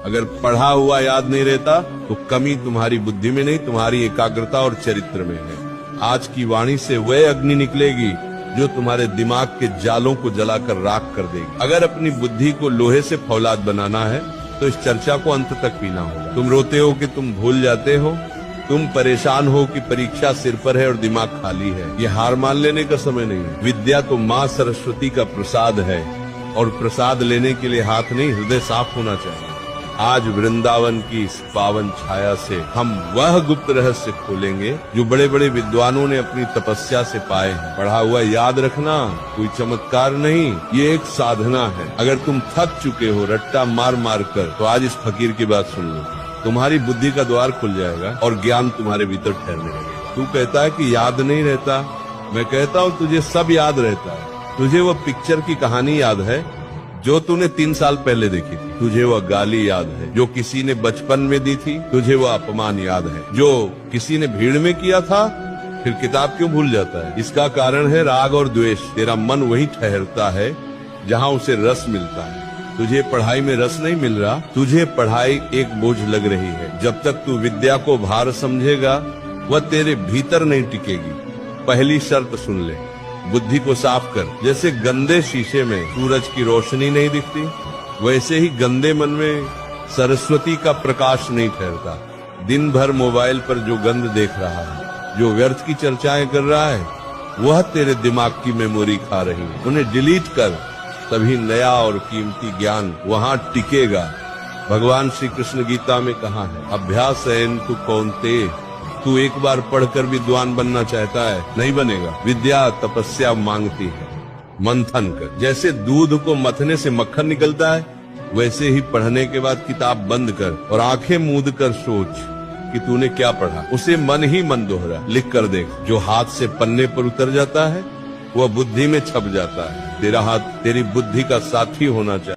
अगर पढ़ा हुआ याद नहीं रहता तो कमी तुम्हारी बुद्धि में नहीं, तुम्हारी एकाग्रता और चरित्र में है। आज की वाणी से वह अग्नि निकलेगी जो तुम्हारे दिमाग के जालों को जलाकर राख कर देगी। अगर अपनी बुद्धि को लोहे से फौलाद बनाना है तो इस चर्चा को अंत तक पीना होगा। तुम रोते हो कि तुम भूल जाते हो, तुम परेशान हो कि परीक्षा सिर पर है और दिमाग खाली है। ये हार मान लेने का समय नहीं है। विद्या तो माँ सरस्वती का प्रसाद है और प्रसाद लेने के लिए हाथ नहीं, हृदय साफ होना चाहिए। आज वृंदावन की इस पावन छाया से हम वह गुप्त रहस्य खोलेंगे जो बड़े बड़े विद्वानों ने अपनी तपस्या से पाए हैं। पढ़ा हुआ याद रखना कोई चमत्कार नहीं, ये एक साधना है। अगर तुम थक चुके हो रट्टा मार मार कर, तो आज इस फकीर की बात सुन लो। तुम्हारी बुद्धि का द्वार खुल जाएगा और ज्ञान तुम्हारे भीतर ठहरने लगेगा। तू कहता है कि याद नहीं रहता, मैं कहता हूँ तुझे सब याद रहता है। तुझे वो पिक्चर की कहानी याद है जो तूने 3 साल पहले देखी थी। तुझे वह गाली याद है जो किसी ने बचपन में दी थी। तुझे वह अपमान याद है जो किसी ने भीड़ में किया था। फिर किताब क्यों भूल जाता है? इसका कारण है राग और द्वेष। तेरा मन वहीं ठहरता है जहाँ उसे रस मिलता है। तुझे पढ़ाई में रस नहीं मिल रहा, तुझे पढ़ाई एक बोझ लग रही है। जब तक तू विद्या को भार समझेगा वह तेरे भीतर नहीं टिकेगी। पहली शर्त सुन ले, बुद्धि को साफ कर। जैसे गंदे शीशे में सूरज की रोशनी नहीं दिखती, वैसे ही गंदे मन में सरस्वती का प्रकाश नहीं ठहरता। दिन भर मोबाइल पर जो गंद देख रहा है, जो व्यर्थ की चर्चाएं कर रहा है, वह तेरे दिमाग की मेमोरी खा रही है। उन्हें डिलीट कर, तभी नया और कीमती ज्ञान वहाँ टिकेगा। भगवान श्री कृष्ण गीता में कहा है, अभ्यास तु कौन्ते, तू एक बार पढ़कर विद्वान बनना चाहता है, नहीं बनेगा। विद्या तपस्या मांगती है, मंथन कर। जैसे दूध को मथने से मक्खन निकलता है, वैसे ही पढ़ने के बाद किताब बंद कर और आंखें मूंद कर सोच कि तूने क्या पढ़ा। उसे मन ही मन दोहरा, लिख कर देख। जो हाथ से पन्ने पर उतर जाता है वह बुद्धि में छप जाता है। तेरा हाथ तेरी बुद्धि का साथी होना चाहिए।